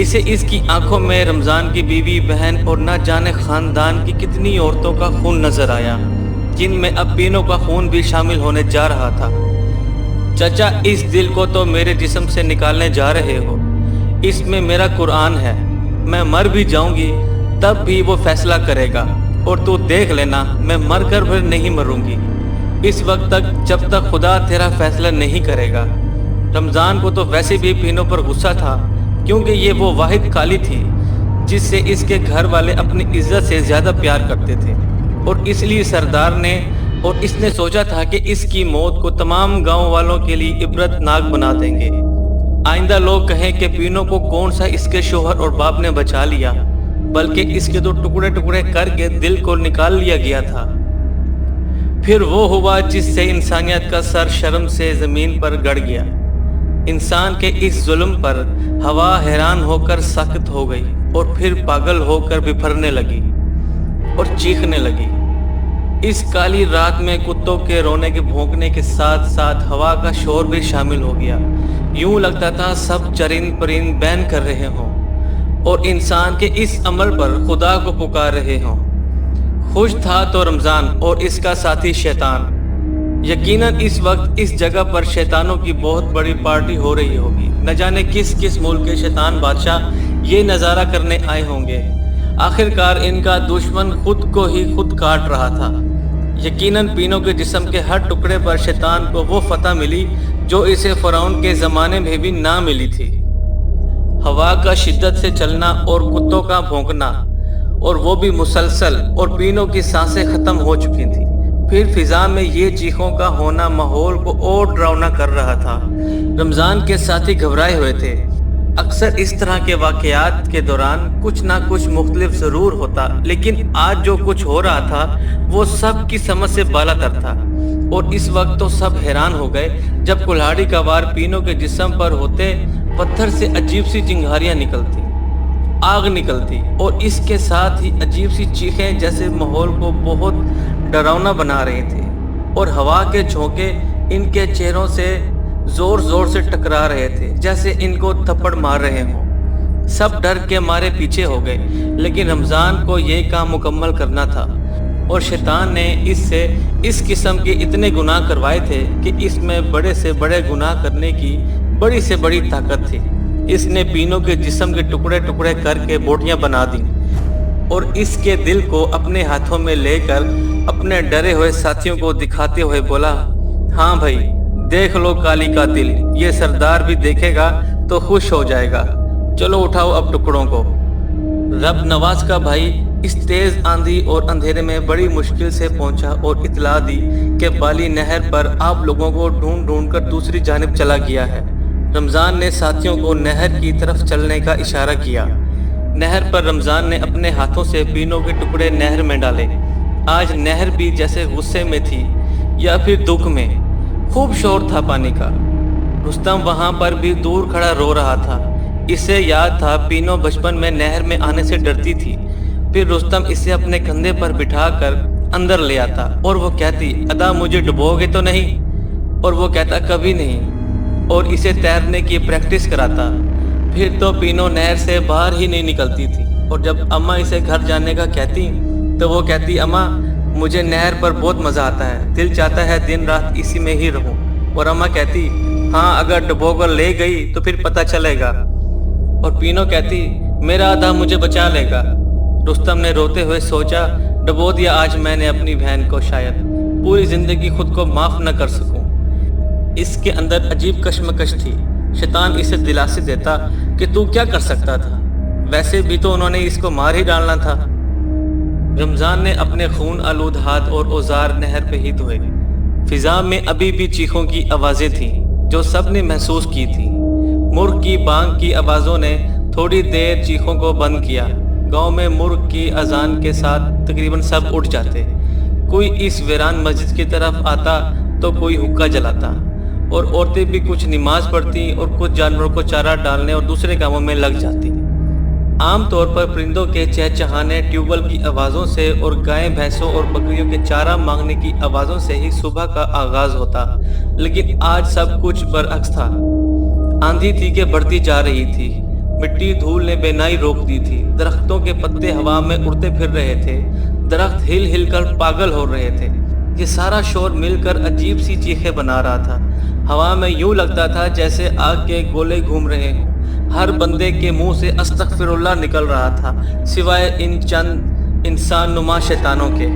اسے اس کی آنکھوں میں رمضان کی بیوی بہن اور نہ جانے خاندان کی کتنی عورتوں کا خون نظر آیا، جن میں اب پینو کا خون بھی شامل ہونے جا رہا تھا۔ چچا، اس دل کو تو میرے جسم سے نکالنے جا رہے ہو، اس میں میرا قرآن ہے، میں مر بھی جاؤں گی تب بھی وہ فیصلہ کرے گا، اور تو دیکھ لینا میں مر کر پھر نہیں مروں گی اس وقت تک جب تک خدا تیرا فیصلہ نہیں کرے گا۔ رمضان کو تو ویسے بھی پینو پر غصہ تھا، کیونکہ یہ وہ واحد خالی تھی جس سے اس کے گھر والے اپنی عزت سے زیادہ پیار کرتے تھے، اور اس لیے سردار نے اور اس نے سوچا تھا کہ اس کی موت کو تمام گاؤں والوں کے لیے عبرت ناک بنا دیں گے۔ آئندہ لوگ کہیں کہ پینو کو کون سا اس کے شوہر اور باپ نے بچا لیا، بلکہ اس کے تو ٹکڑے ٹکڑے کر کے دل کو نکال لیا گیا تھا۔ پھر وہ ہوا جس سے انسانیت کا سر شرم سے زمین پر گڑ گیا۔ انسان کے اس ظلم پر ہوا حیران ہو کر ساکت ہو گئی، اور پھر پاگل ہو کر بپھرنے لگی اور چیخنے لگی۔ اس کالی رات میں کتوں کے رونے کے بھونکنے کے ساتھ ساتھ ہوا کا شور بھی شامل ہو گیا۔ یوں لگتا تھا سب چرند پرند بین کر رہے ہوں اور انسان کے اس عمل پر خدا کو پکار رہے ہوں۔ خوش تھا تو رمضان اور اس کا ساتھی شیطان۔ یقیناً اس وقت اس جگہ پر شیطانوں کی بہت بڑی پارٹی ہو رہی ہوگی۔ نہ جانے کس کس ملک کے شیطان بادشاہ یہ نظارہ کرنے آئے ہوں گے۔ آخرکار ان کا دشمن خود کو ہی خود کاٹ رہا تھا۔ یقیناً پینو کے جسم کے ہر ٹکڑے پر شیطان کو وہ فتح ملی جو اسے فرعون کے زمانے میں بھی نہ ملی تھی۔ ہوا کا شدت سے چلنا اور کتوں کا بھونکنا، اور وہ بھی مسلسل، اور پینو کی سانسیں ختم ہو چکی تھیں۔ پھر فضا میں یہ چیخوں کا ہونا ماحول کو اور ڈراؤنا کر رہا تھا۔ رمضان کے ساتھی گھبرائے ہوئے تھے۔ اکثر اس طرح کے واقعات کے دوران کچھ نہ کچھ مختلف ضرور ہوتا، لیکن آج جو کچھ ہو رہا تھا وہ سب کی سمجھ سے بالا تر تھا، اور اس وقت تو سب حیران ہو گئے جب کلہاڑی کا وار پینو کے جسم پر ہوتے پتھر سے عجیب سی چنگاریاں نکلتی، آگ نکلتی، اور اس کے ساتھ ہی عجیب سی چیخیں جیسے ماحول کو بہت ڈراؤنا بنا رہی تھی، اور ہوا کے جھونکے ان کے چہروں سے زور زور سے ٹکرا رہے تھے جیسے ان کو تھپڑ مار رہے ہوں۔ سب ڈر کے مارے پیچھے ہو گئے، لیکن رمضان کو یہ کام مکمل کرنا تھا، اور شیطان نے اس سے اس قسم کے اتنے گناہ کروائے تھے کہ اس میں بڑے سے بڑے گناہ کرنے کی بڑی سے بڑی طاقت تھی۔ اس نے پینو کے جسم کے ٹکڑے ٹکڑے کر کے بوٹیاں بنا دیں، اور اس کے دل کو اپنے ہاتھوں میں لے کر اپنے ڈرے ہوئے ساتھیوں کو دکھاتے ہوئے بولا، ہاں بھائی دیکھ لو کالی کا دل، یہ سردار بھی دیکھے گا تو خوش ہو جائے گا، چلو اٹھاؤ اب ٹکڑوں کو۔ رب نواز کا بھائی اس تیز آندھی اور اندھیرے میں بڑی مشکل سے پہنچا اور اطلاع دی کہ بالی نہر پر آپ لوگوں کو ڈھونڈ ڈھونڈ کر دوسری جانب چلا گیا ہے۔ رمضان نے ساتھیوں کو نہر کی طرف چلنے کا اشارہ کیا۔ نہر پر رمضان نے اپنے ہاتھوں سے پینو کے ٹکڑے نہر میں ڈالے۔ آج نہر بھی جیسے غصے میں تھی یا پھر دکھ میں، خوب شور تھا پانی کا۔ رستم وہاں پر بھی دور کھڑا رو رہا تھا۔ اسے یاد تھا پینو بچپن میں نہر میں آنے سے ڈرتی تھی، پھر رستم اسے اپنے کندھے پر بٹھا کر اندر لے آتا اور وہ کہتی، ادا مجھے ڈبو گے تو نہیں؟ اور وہ کہتا کبھی نہیں، اور اسے تیرنے کی پریکٹس کراتا۔ پھر تو پینو نہر سے باہر ہی نہیں نکلتی تھی، اور جب اماں اسے گھر جانے کا کہتی تو وہ کہتی، اماں مجھے نہر پر بہت مزہ آتا ہے، دل چاہتا ہے دن رات اسی میں ہی رہوں۔ اور اماں کہتی، ہاں اگر ڈبو کر لے گئی تو پھر پتہ چلے گا۔ اور پینو کہتی، میرا آدھا مجھے بچا لے گا۔ رستم نے روتے ہوئے سوچا، ڈبو دیا آج میں نے اپنی بہن کو، شاید پوری زندگی خود کو معاف نہ کر سکوں۔ اس کے اندر عجیب کشمکش تھی۔ شیطان اسے دلاسے دیتا کہ تو کیا کر سکتا تھا، ویسے بھی تو انہوں نے اس کو مار ہی ڈالنا تھا۔ رمضان نے اپنے خون آلود ہاتھ اور اوزار نہر پہ ہی دھوئے۔ فضا میں ابھی بھی چیخوں کی آوازیں تھیں جو سب نے محسوس کی تھی۔ مرغ کی بانگ کی آوازوں نے تھوڑی دیر چیخوں کو بند کیا۔ گاؤں میں مرغ کی اذان کے ساتھ تقریباً سب اٹھ جاتے۔ کوئی اس ویران مسجد کی طرف آتا تو کوئی حقہ جلاتا، اور عورتیں بھی کچھ نماز پڑھتی اور کچھ جانوروں کو چارہ ڈالنے اور دوسرے کاموں میں لگ جاتی۔ عام طور پر پرندوں کے چہچہانے، ٹیوبل کی آوازوں سے اور گائے بھینسوں اور بکریوں کے چارہ مانگنے کی آوازوں سے ہی صبح کا آغاز ہوتا، لیکن آج سب کچھ برعکس تھا۔ آندھی تھی کہ بڑھتی جا رہی تھی، مٹی دھول نے بینائی روک دی تھی، درختوں کے پتے ہوا میں اڑتے پھر رہے تھے، درخت ہل ہل کر پاگل ہو رہے تھے۔ یہ سارا شور مل کر عجیب سی چیخیں بنا رہا تھا۔ ہوا میں یوں لگتا تھا جیسے آگ کے گولے گھوم رہے ہوں۔ ہر بندے کے منہ سے استغفر اللہ نکل رہا تھا، سوائے ان چند انسان نما شیطانوں کے۔